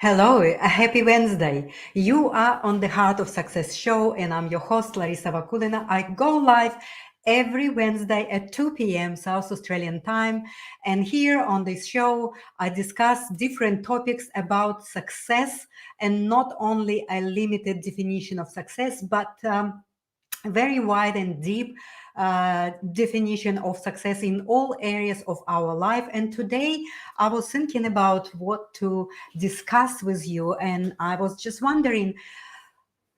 Hello, a happy Wednesday. You are on the Heart of Success show, and I'm your host, Larissa Vakulina. I go live every Wednesday at 2 p.m. South Australian time. And here on this show, I discuss different topics about success, and not only a limited definition of success, but very wide and deep definition of success in all areas of our life. And today I was thinking about what to discuss with you, and I was just wondering,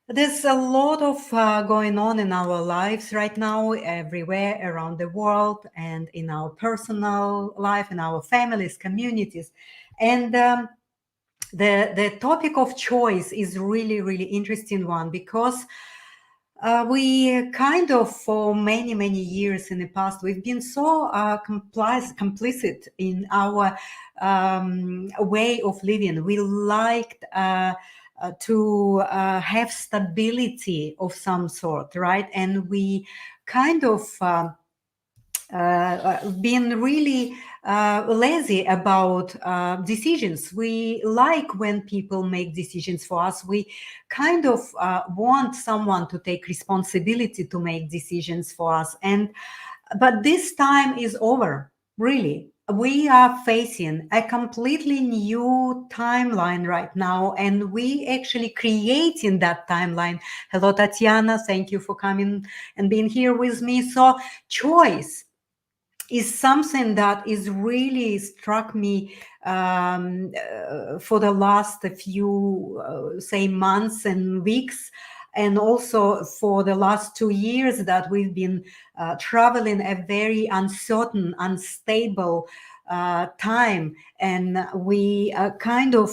there's a lot of going on in our lives right now, everywhere around the world, and in our personal life, in our families, communities. And the topic of choice is really interesting one, because we kind of, for many years in the past, we've been so complicit in our way of living. We liked to have stability of some sort, right? And we kind of been really lazy about decisions. We like when people make decisions for us. We kind of want someone to take responsibility to make decisions for us. But this time is over, really. We are facing a completely new timeline right now, and we actually creating that timeline. Hello, Tatiana. Thank you for coming and being here with me. So choice is something that is really struck me for the last few, say, months and weeks, and also for the last 2 years that we've been traveling a very uncertain, unstable time, and we kind of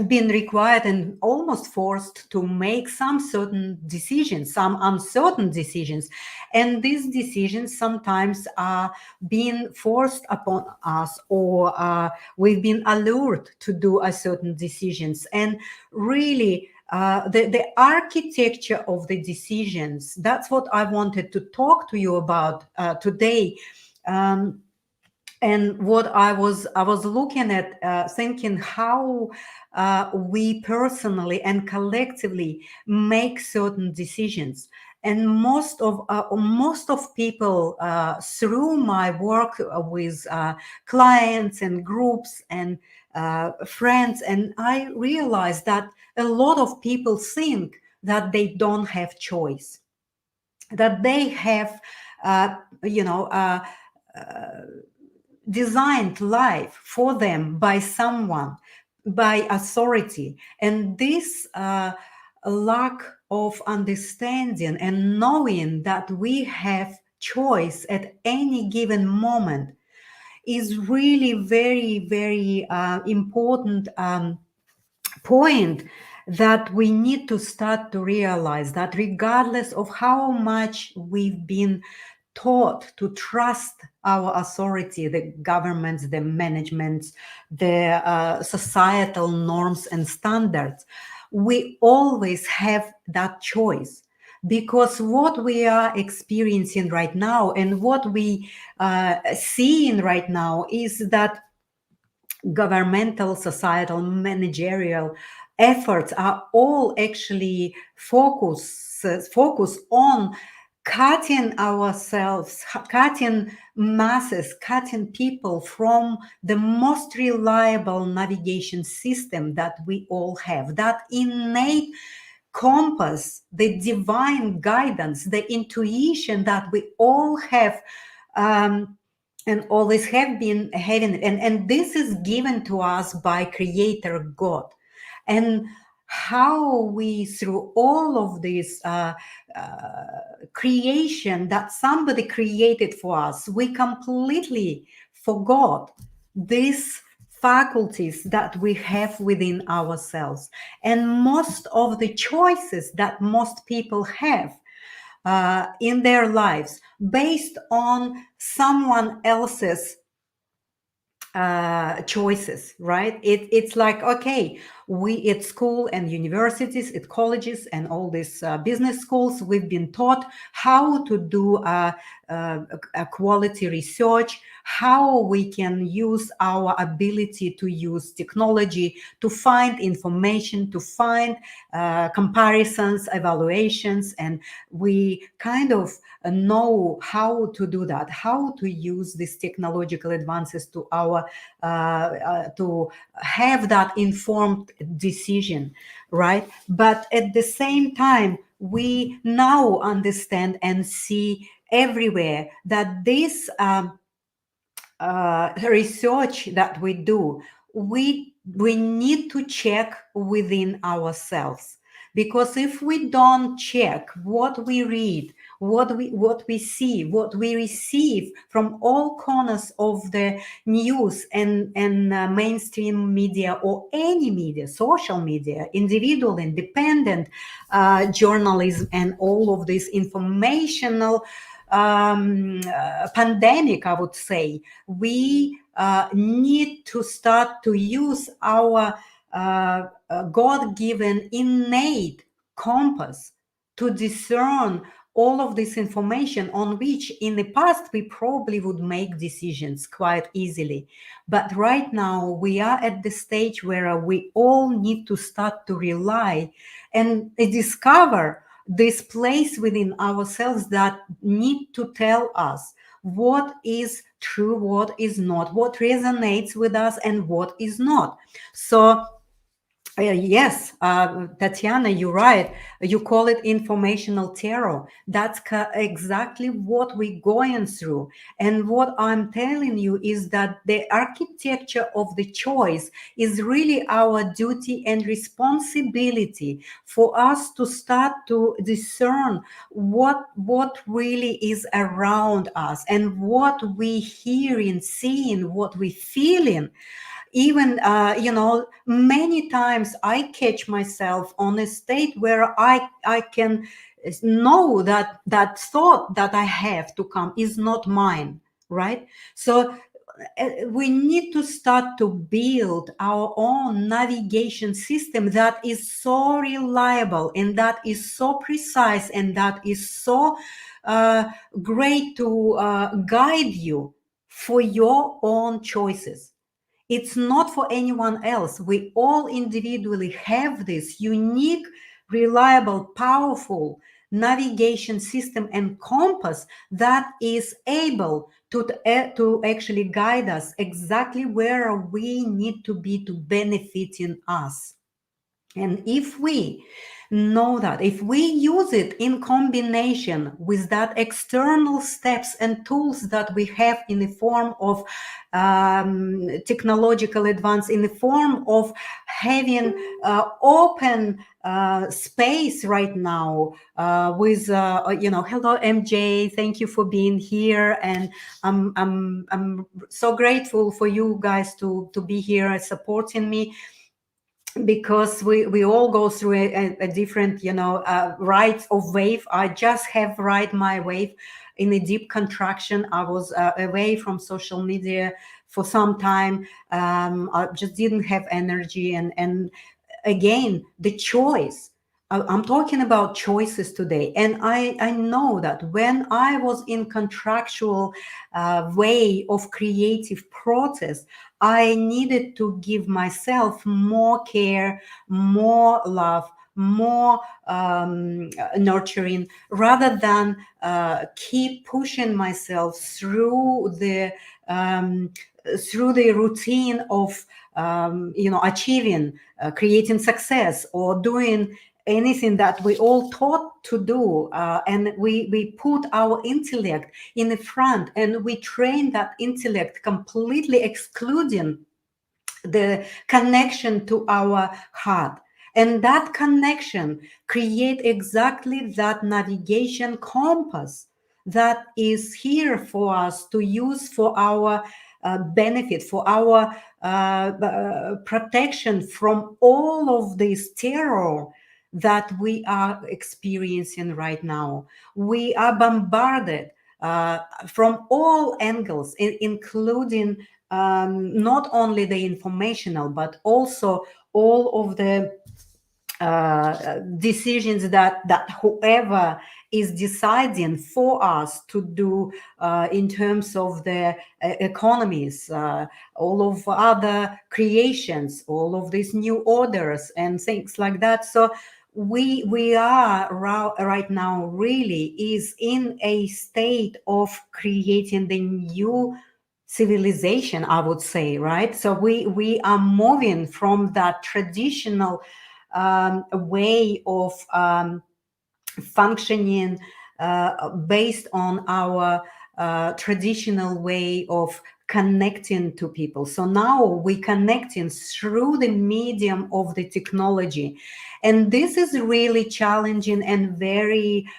been required and almost forced to make some certain decisions, some uncertain decisions. And these decisions sometimes are being forced upon us, or we've been allured to do a certain decisions. And really, the architecture of the decisions, that's what I wanted to talk to you about today. And what I was looking at, thinking how we personally and collectively make certain decisions. And most of people, through my work with clients and groups and friends, and I realized that a lot of people think that they don't have choice, that they have, you know. Designed life for them by someone, by authority. And this lack of understanding and knowing that we have choice at any given moment is really very important point, that we need to start to realize that regardless of how much we've been taught to trust our authority, the governments, the managements, the societal norms and standards, we always have that choice. Because what we are experiencing right now and what we seeing right now is that governmental, societal, managerial efforts are all actually focus on cutting ourselves, cutting masses, cutting people from the most reliable navigation system that we all have, that innate compass, the divine guidance, the intuition that we all have, and always have been having. And this is given to us by Creator God. And how we, through all of this creation that somebody created for us, we completely forgot these faculties that we have within ourselves. And most of the choices that most people have in their lives based on someone else's choices, right? It's like, okay, We at school and universities, at colleges and all these business schools, we've been taught how to do a quality research, how we can use our ability to use technology to find information, to find comparisons, evaluations, and we kind of know how to do that, how to use these technological advances to our to have that informed decision, right? But at the same time, we now understand and see everywhere that this research that we do, we need to check within ourselves, because if we don't check what we read, what we see, what we receive from all corners of the news and mainstream media, or any media, social media, individual, independent journalism, and all of this informational pandemic, I would say, we need to start to use our God-given innate compass to discern all of this information, on which in the past we probably would make decisions quite easily. But right now we are at the stage where we all need to start to rely and discover this place within ourselves that need to tell us what is true, what is not, what resonates with us and what is not. So yes, Tatiana, you're right. You call it informational terror. That's exactly what we're going through. And what I'm telling you is that the architecture of the choice is really our duty and responsibility for us to start to discern what really is around us, and what we hearing, seeing, what we feeling. Even many times I catch myself on a state where I can know that that thought that I have to come is not mine, right? So we need to start to build our own navigation system that is so reliable, and that is so precise, and that is so great to guide you for your own choices. It's not for anyone else. We all individually have this unique, reliable, powerful navigation system and compass that is able to actually guide us exactly where we need to be to benefit in us. And if we know that, if we use it in combination with that external steps and tools that we have in the form of technological advance, in the form of having open space right now with hello MJ, thank you for being here, and I'm so grateful for you guys to be here supporting me, because we all go through a different rides of wave. I just have ride my wave in a deep contraction. I was away from social media for some time. I just didn't have energy, and again, the choice. I'm talking about choices today, and I know that when I was in contractual way of creative process, I needed to give myself more care, more love, more nurturing, rather than keep pushing myself through the routine of achieving, creating success, or doing anything that we all taught to do, and we put our intellect in the front, and we train that intellect, completely excluding the connection to our heart. And that connection create exactly that navigation compass that is here for us to use for our benefit, for our protection from all of this terror that we are experiencing right now. We are bombarded from all angles, including not only the informational, but also all of the decisions that whoever is deciding for us to do in terms of the economies, all of other creations, all of these new orders and things like that. So we are right now really is in a state of creating the new civilization, I would say, right? So we are moving from that traditional way of functioning based on our traditional way of connecting to people. So now we connecting through the medium of the technology, and this is really challenging and very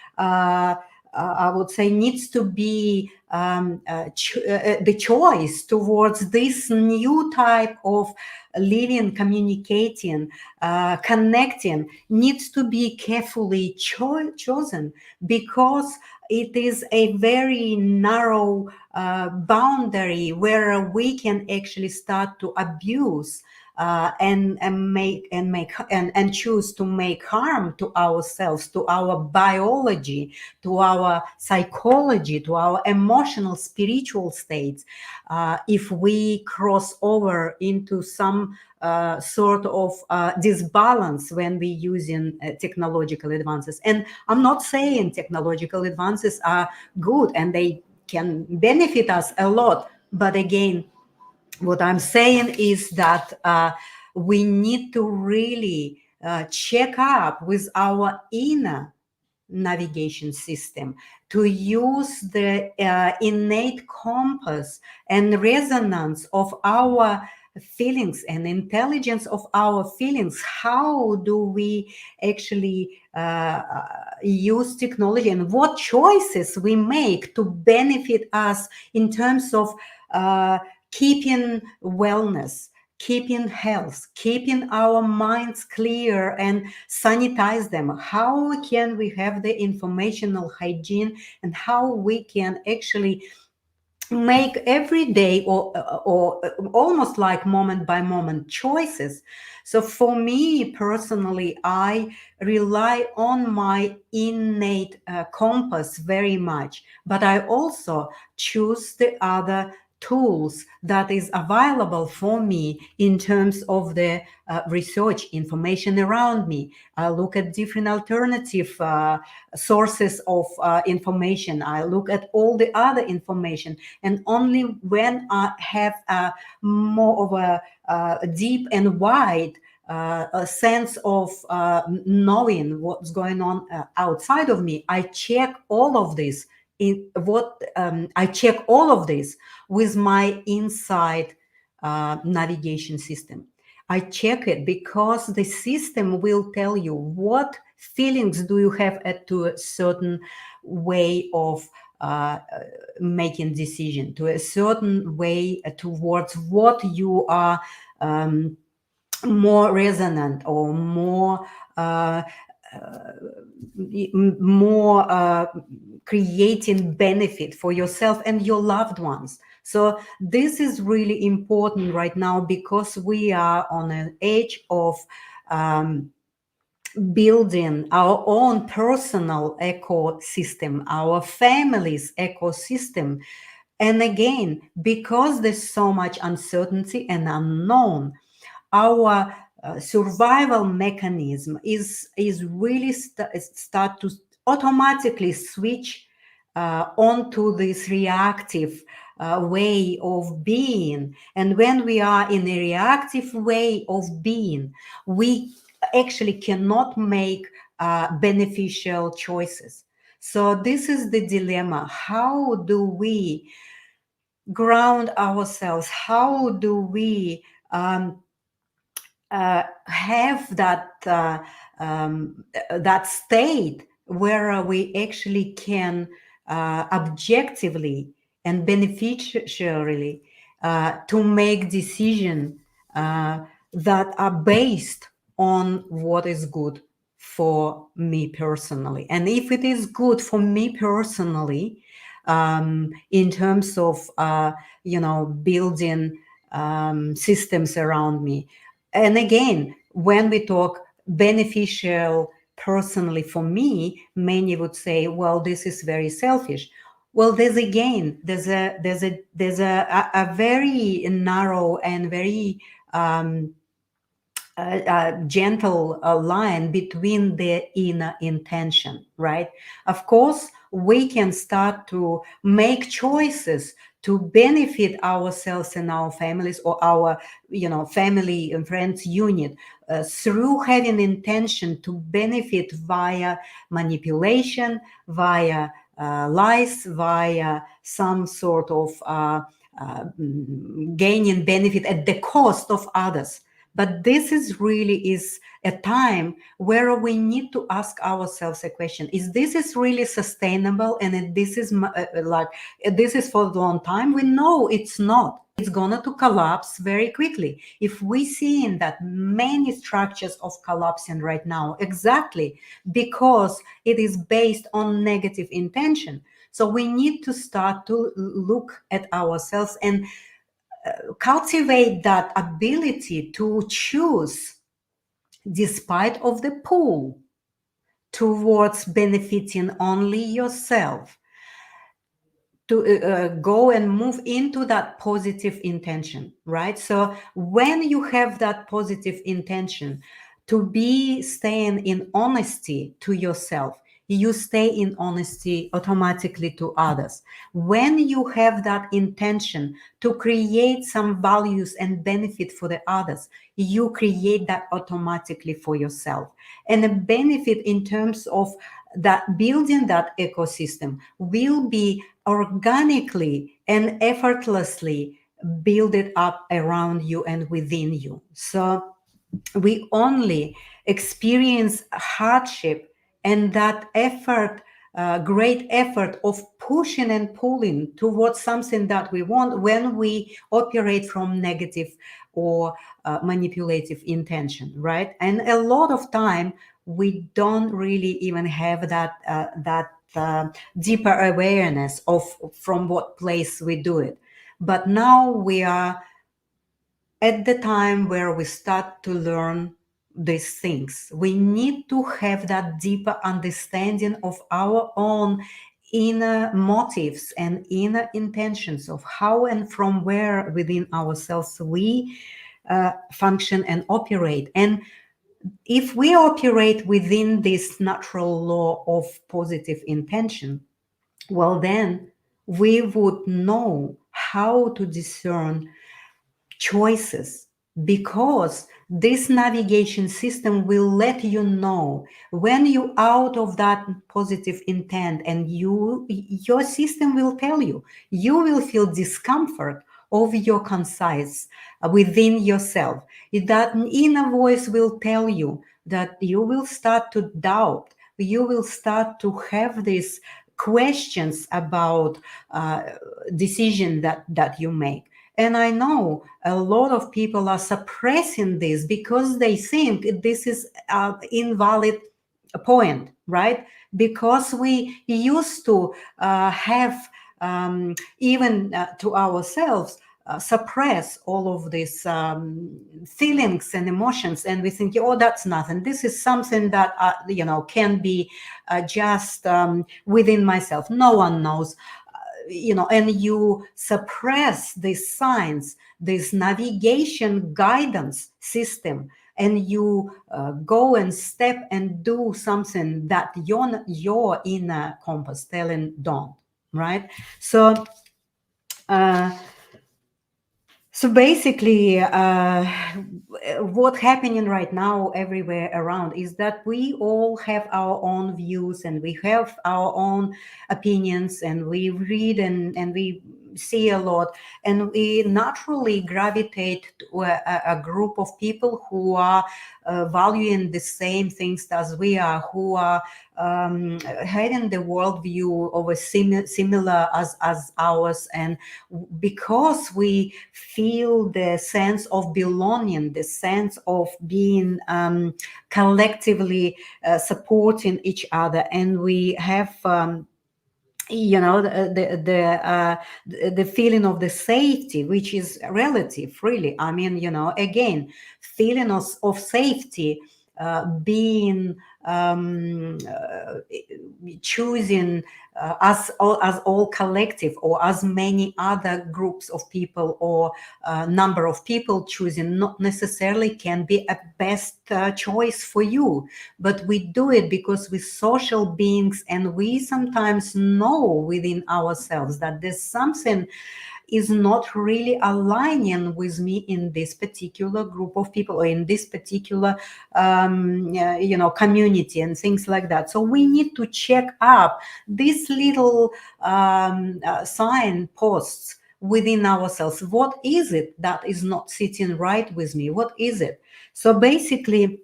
I would say needs to be the choice towards this new type of living, communicating, connecting needs to be carefully chosen, because it is a very narrow boundary where we can actually start to abuse and choose to make harm to ourselves, to our biology, to our psychology, to our emotional, spiritual states, if we cross over into some sort of disbalance when we using technological advances. And I'm not saying technological advances are good and they can benefit us a lot, but again, what I'm saying is that we need to really check up with our inner navigation system, to use the innate compass and resonance of our feelings and intelligence of our feelings. How do we actually use technology, and what choices we make to benefit us in terms of keeping wellness, keeping health, keeping our minds clear and sanitize them? How can we have the informational hygiene, and how we can actually make every day or almost like moment by moment choices? So for me personally, I rely on my innate compass very much, but I also choose the other tools that is available for me in terms of the research information around me. I look at different alternative sources of information. I look at all the other information, and only when I have more of a deep and wide a sense of knowing what's going on outside of me, I check all of this. I check all of this with my inside navigation system. I check it because the system will tell you what feelings do you have to a certain way of making decision, to a certain way towards what you are more resonant or more creating benefit for yourself and your loved ones. So this is really important right now, because we are on an age of building our own personal ecosystem, our family's ecosystem. And again, because there's so much uncertainty and unknown, our survival mechanism is really start to automatically switch onto this reactive way of being. And when we are in a reactive way of being, we actually cannot make beneficial choices. So this is the dilemma. How do we ground ourselves? How do we have that state where we actually can objectively and beneficially to make decisions that are based on what is good for me personally? And if it is good for me personally, in terms of building systems around me. And again, when we talk beneficial personally for me, many would say, well, this is very selfish. Well, there's a very narrow and very gentle line between the inner intention, right? Of course, we can start to make choices to benefit ourselves and our families, or our, family and friends unit, through having intention to benefit via manipulation, via lies, via some sort of gaining benefit at the cost of others. But this is really is a time where we need to ask ourselves a question: is this really sustainable? And this is like this is for a long time. We know it's not. It's gonna to collapse very quickly. If we see in that many structures of collapsing right now, exactly because it is based on negative intention. So we need to start to look at ourselves and cultivate that ability to choose despite of the pull towards benefiting only yourself, to go and move into that positive intention, right? So when you have that positive intention to be staying in honesty to yourself, you stay in honesty automatically to others. When you have that intention to create some values and benefit for the others, you create that automatically for yourself. And a benefit in terms of that building that ecosystem will be organically and effortlessly build it up around you and within you. So we only experience hardship and that effort, great effort of pushing and pulling towards something that we want, when we operate from negative or manipulative intention, right? And a lot of time we don't really even have that deeper awareness of from what place we do it. But now we are at the time where we start to learn these things. We need to have that deeper understanding of our own inner motives and inner intentions of how and from where within ourselves we function and operate. And if we operate within this natural law of positive intention, well, then we would know how to discern choices, because this navigation system will let you know when you out of that positive intent, and your system will tell you, you will feel discomfort of your conscience within yourself. That inner voice will tell you that you will start to doubt, you will start to have these questions about decision that you make. And I know a lot of people are suppressing this because they think this is an invalid point, right? Because we used to have, even to ourselves, suppress all of these feelings and emotions, and we think, oh, that's nothing, this is something that can be just within myself, no one knows, and you suppress these signs, this navigation guidance system, and you go and step and do something that your inner compass telling don't, right? Uh, so basically, what's happening right now everywhere around is that we all have our own views and we have our own opinions, and we read and we see a lot, and we naturally gravitate to a group of people who are valuing the same things as we are, who are having the worldview of a similar as ours. And because we feel the sense of belonging, the sense of being collectively supporting each other, and we have you know, the feeling of the safety, which is relative, really. I mean, you know, again, feeling of safety, being choosing as all collective, or as many other groups of people, or number of people choosing, not necessarily can be a best choice for you. But we do it because we're social beings, and we sometimes know within ourselves that there's something is not really aligning with me in this particular group of people, or in this particular you know, community, and things like that. So we need to check up these little signposts within ourselves. What is it that is not sitting right with me? What is it? So basically,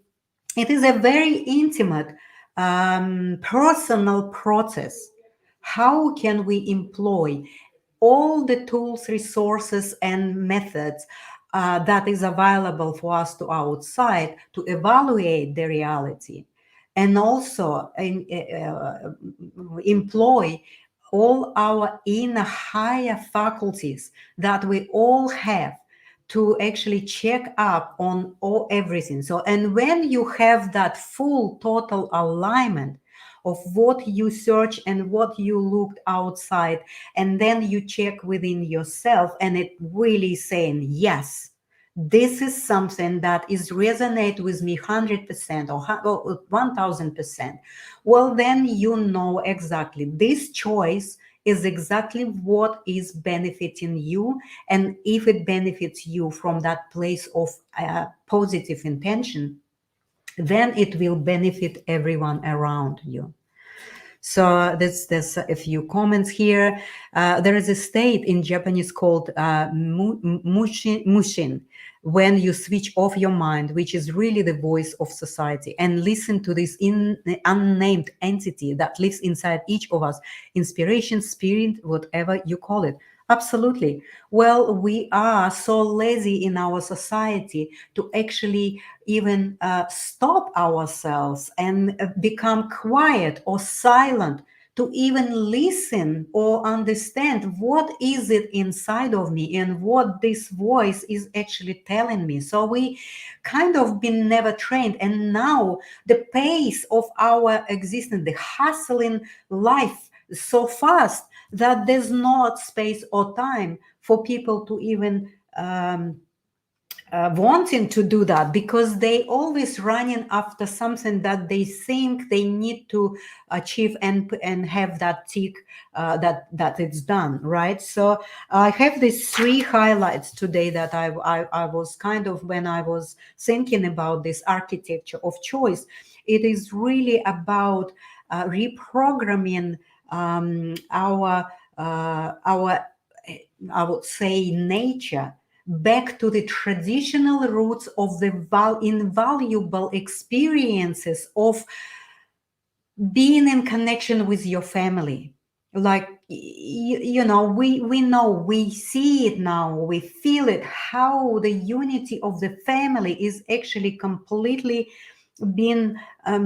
it is a very intimate, personal process. How can we employ all the tools, resources, and methods that is available for us to outside to evaluate the reality, and also employ all our inner higher faculties that we all have to actually check up on all everything. So, and when you have that full total alignment of what you search and what you looked outside, and then you check within yourself, and it really saying, yes, this is something that is resonate with me 100% or 1000%, well, then you know exactly this choice is exactly what is benefiting you. And if it benefits you from that place of positive intention, then it will benefit everyone around you. So there's a few comments here. There is a state in Japanese called mushin, when you switch off your mind, which is really the voice of society, and listen to this unnamed entity that lives inside each of us, inspiration, spirit, whatever you call it. Absolutely. Well, we are so lazy in our society to actually even stop ourselves and become quiet or silent to even listen or understand what is it inside of me and what this voice is actually telling me. So we kind of been never trained, and now the pace of our existence, the hustling life, so fast that there's not space or time for people to even wanting to do that, because they always running after something that they think they need to achieve and have that tick, that it's done, right? So I have these three highlights today that I was kind of, when I was thinking about this architecture of choice, it is really about reprogramming our I would say nature back to the traditional roots of the invaluable experiences of being in connection with your family. Like, you know, we know, we see it now, we feel it, how the unity of the family is actually completely been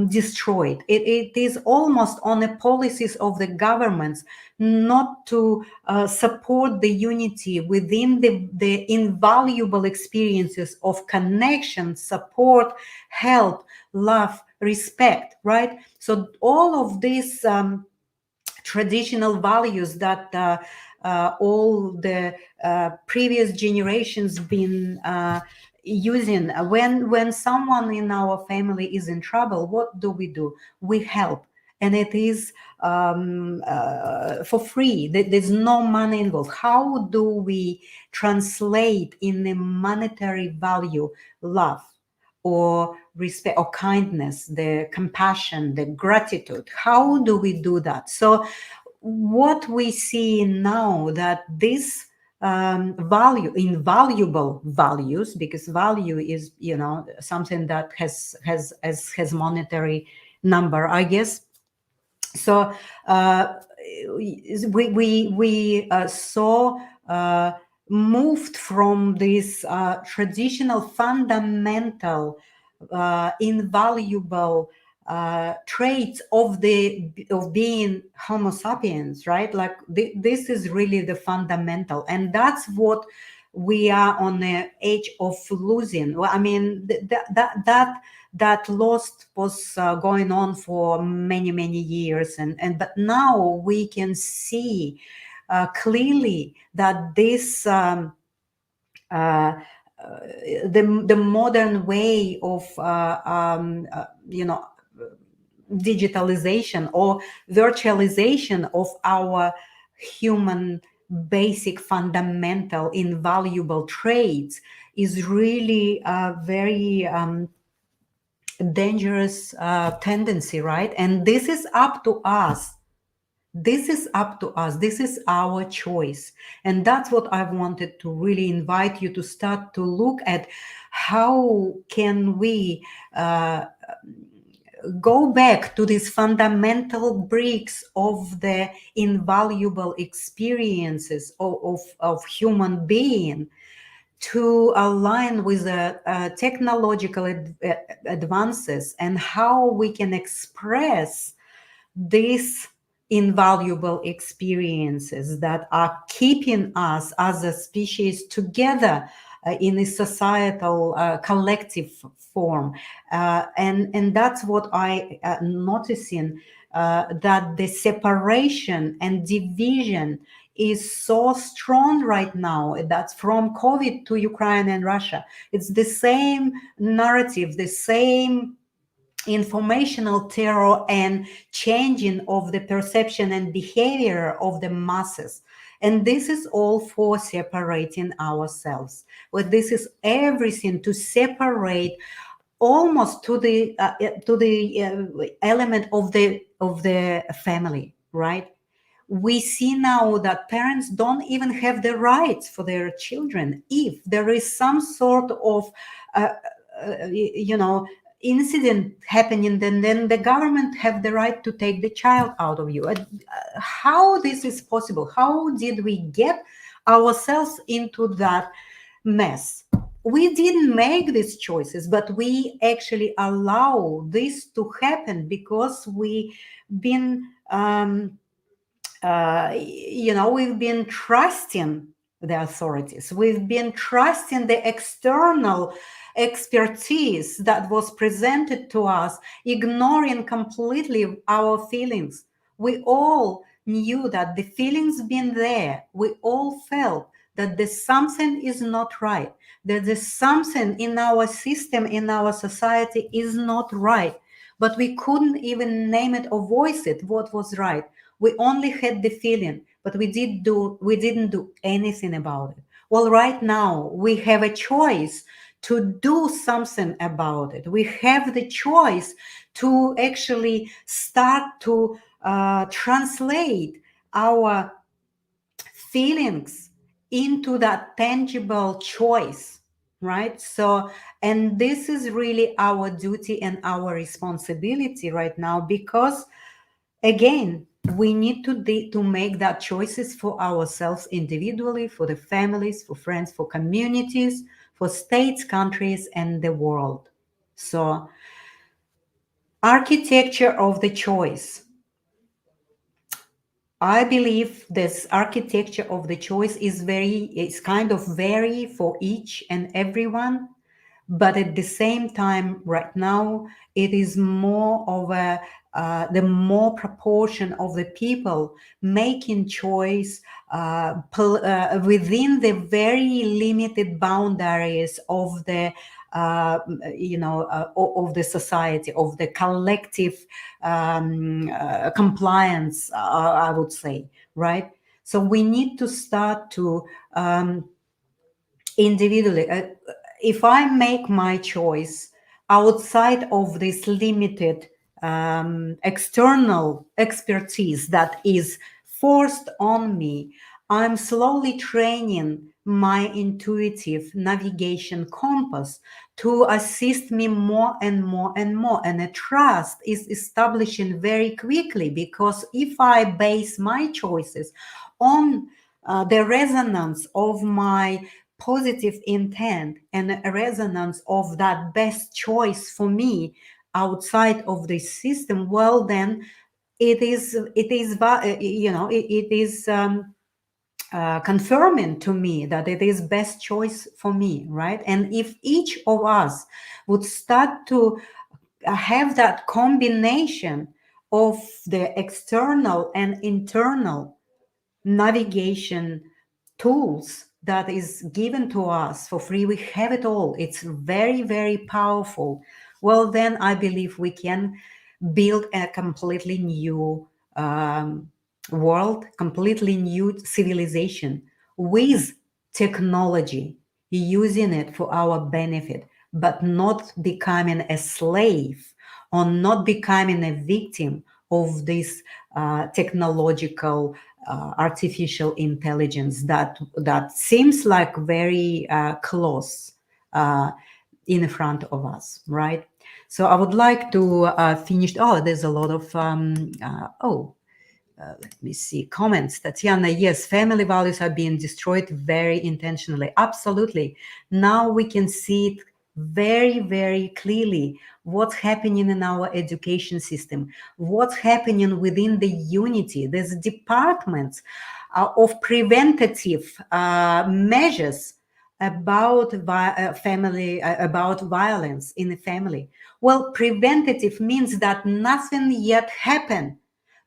destroyed. It is almost on the policies of the governments not to support the unity within the invaluable experiences of connection, support, help, love, respect, right? So all of these traditional values that all the previous generations been using. When someone in our family is in trouble, what do? We help, and it is for free. There's no money involved. How do we translate in a monetary value love, or respect, or kindness, the compassion, the gratitude? How do we do that? So what we see now, that this value, invaluable values, because value is, you know, something that has monetary number, I guess. So we saw moved from this traditional fundamental invaluable traits of being Homo sapiens, right? Like this is really the fundamental, and that's what we are on the edge of losing. Well, I mean, that loss was going on for many years, and but now we can see clearly that this the modern way of digitalization or virtualization of our human basic fundamental invaluable traits is really a very dangerous tendency, right? And this is up to us. This is up to us. This is our choice. And that's what I wanted to really invite you to start to look at. How can we go back to these fundamental bricks of the invaluable experiences of human being to align with the technological advances, and how we can express these invaluable experiences that are keeping us as a species together in a societal collective form. And that's what I noticing, that the separation and division is so strong right now. That's from COVID to Ukraine and Russia. It's the same narrative, the same informational terror and changing of the perception and behavior of the masses. And this is all for separating ourselves. But this is everything to separate almost to the element of the family, right? We see now that parents don't even have the rights for their children. If there is some sort of uh, incident happening, then the government have the right to take the child out of you. How this is possible? How did we get ourselves into that mess? We didn't make these choices, but we actually allow this to happen because we been we've been trusting the authorities. We've been trusting the external expertise that was presented to us, ignoring completely our feelings. We all knew that the feelings been there. We all felt that there's something is not right, that there's something in our system, in our society is not right. But we couldn't even name it or voice it, what was right. We only had the feeling, but we didn't do anything about it. Well, right now we have a choice to do something about it. We have the choice to actually start to translate our feelings into that tangible choice, right? So, and this is really our duty and our responsibility right now, because again, we need to make that choices for ourselves individually, for the families, for friends, for communities, for states, countries, and the world. So, architecture of the choice. I believe this architecture of the choice is kind of vary for each and everyone, but at the same time, right now, it is more of a the more proportion of the people making choice within the very limited boundaries of the of the society, of the collective compliance, I would say, right? So we need to start to individually, if I make my choice outside of this limited external expertise that is forced on me, I'm slowly training my intuitive navigation compass to assist me more and more and more. And a trust is establishing very quickly, because if I base my choices on the resonance of my positive intent and a resonance of that best choice for me, outside of this system, well, then it is confirming to me that it is best choice for me, right? And if each of us would start to have that combination of the external and internal navigation tools that is given to us for free, we have it all, it's very, very powerful, well, then I believe we can build a completely new world, completely new civilization with technology, using it for our benefit, but not becoming a slave or not becoming a victim of this technological artificial intelligence that seems like very close in front of us, right? So I would like to finish. Oh, there's a lot of let me see comments. Tatiana, yes, family values are being destroyed very intentionally. Absolutely. Now we can see it very, very clearly what's happening in our education system, what's happening within the unity. There's departments of preventative measures about family, about violence in the family. Well, preventative means that nothing yet happened,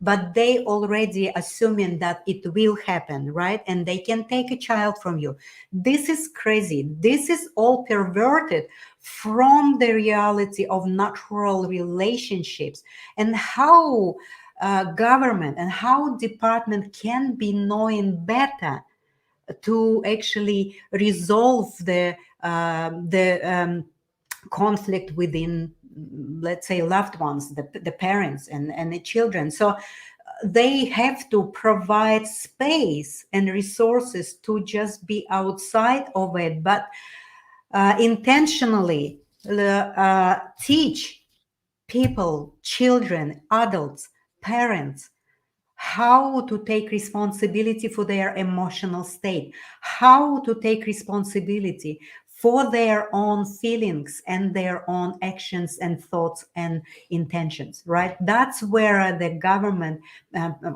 but they already assuming that it will happen, right? And they can take a child from you. This is crazy. This is all perverted from the reality of natural relationships, and how government and how department can be knowing better to actually resolve the conflict within, let's say, loved ones, the parents and the children. So they have to provide space and resources to just be outside of it, but intentionally teach people, children, adults, parents, how to take responsibility for their emotional state, how to take responsibility for their own feelings and their own actions and thoughts and intentions, right? That's where the government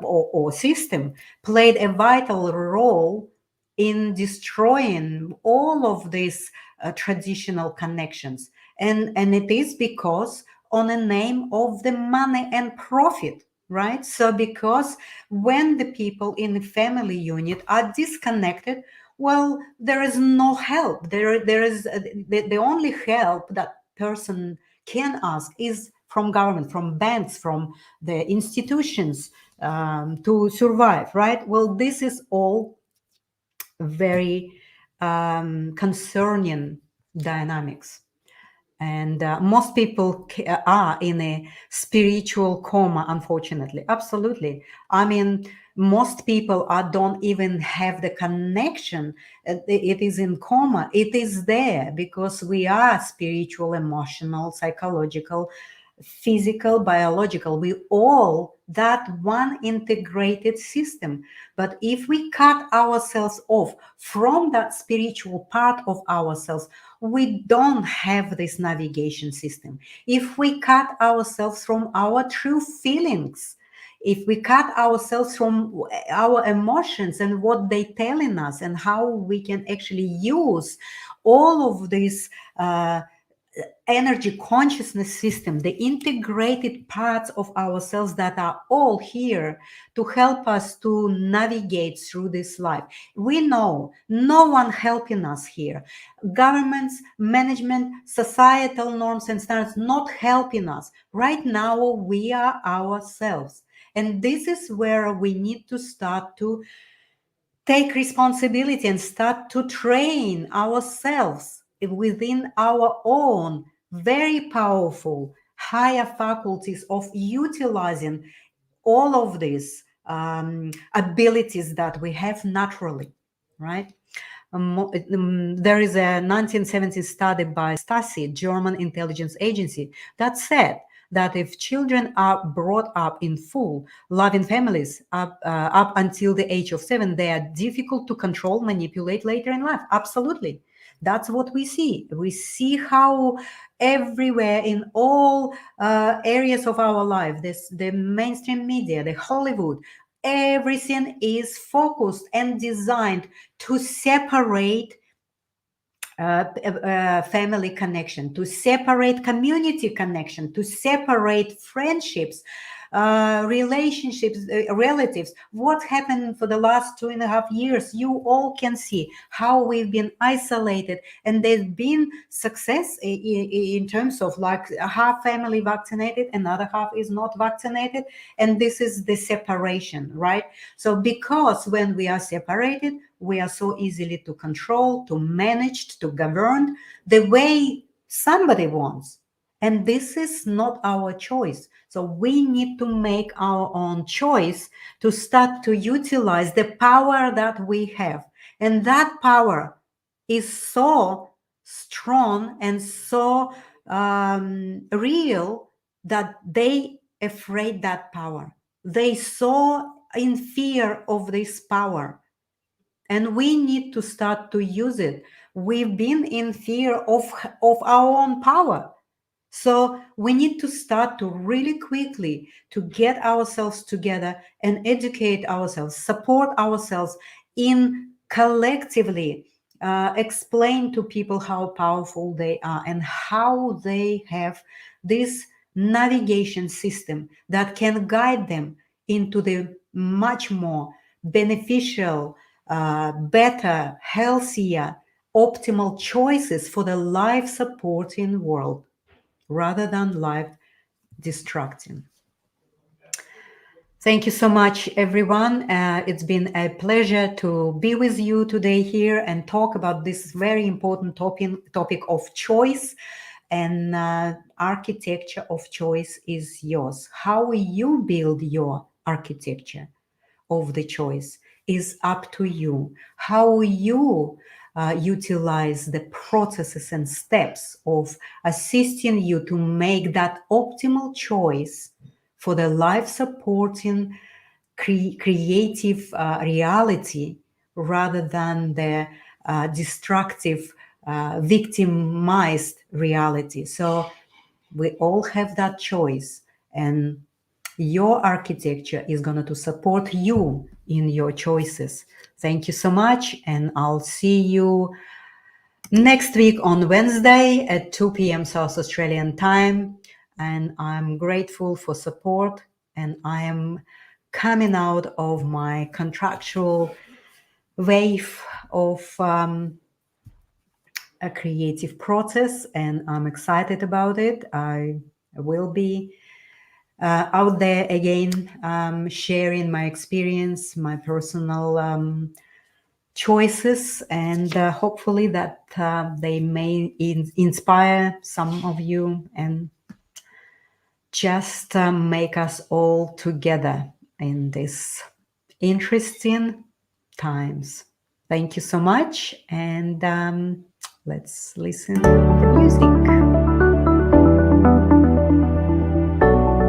or system played a vital role in destroying all of these traditional connections. And it is because on the name of the money and profit, right? So because when the people in the family unit are disconnected, well, there is no help. There is the only help that person can ask is from government, from banks, from the institutions to survive, right? Well, this is all very concerning dynamics. And most people are in a spiritual coma, unfortunately. Absolutely. I mean, most people don't even have the connection. It is in coma. It is there because we are spiritual, emotional, psychological, physical, biological. We all that one integrated system. But if we cut ourselves off from that spiritual part of ourselves, we don't have this navigation system. If we cut ourselves from our true feelings, if we cut ourselves from our emotions and what they telling us and how we can actually use all of these energy consciousness system, the integrated parts of ourselves that are all here to help us to navigate through this life. We know no one helping us here. Governments, management, societal norms and standards not helping us. Right now, we are ourselves. And this is where we need to start to take responsibility and start to train ourselves within our own very powerful higher faculties of utilizing all of these abilities that we have naturally, right? There is a 1970s study by Stasi, German intelligence agency, that said that if children are brought up in full, loving families up until the age of 7, they are difficult to control, manipulate later in life. Absolutely. That's what we see. We see how everywhere in all areas of our life, the mainstream media, the Hollywood, everything is focused and designed to separate family connection, to separate community connection, to separate friendships, relationships, relatives. What happened for the last 2.5 years? You all can see how we've been isolated, and there's been success in terms of like half family vaccinated, another half is not vaccinated, and this is the separation, right? So because when we are separated, we are so easily to control, to manage, to govern the way somebody wants. And this is not our choice. So we need to make our own choice to start to utilize the power that we have. And that power is so strong and so real that they afraid that power. They so in fear of this power, and we need to start to use it. We've been in fear of our own power, so we need to start to really quickly to get ourselves together and educate ourselves, support ourselves in collectively explain to people how powerful they are and how they have this navigation system that can guide them into the much more beneficial, better, healthier, optimal choices for the life supporting world rather than life destructing. Thank you so much, everyone. It's been a pleasure to be with you today here and talk about this very important topic of choice. And architecture of choice is yours. How you build your architecture of the choice is up to you. How you utilize the processes and steps of assisting you to make that optimal choice for the life supporting creative reality rather than the destructive victimized reality. So we all have that choice, and your architecture is going to support you in your choices. Thank you so much, and I'll see you next week on Wednesday at 2 p.m. South Australian time. And I'm grateful for support, and I am coming out of my contractual wave of a creative process, and I'm excited about it. I will be out there again, sharing my experience, my personal choices, and hopefully that they may inspire some of you and just make us all together in this interesting times. Thank you so much, and let's listen to the music.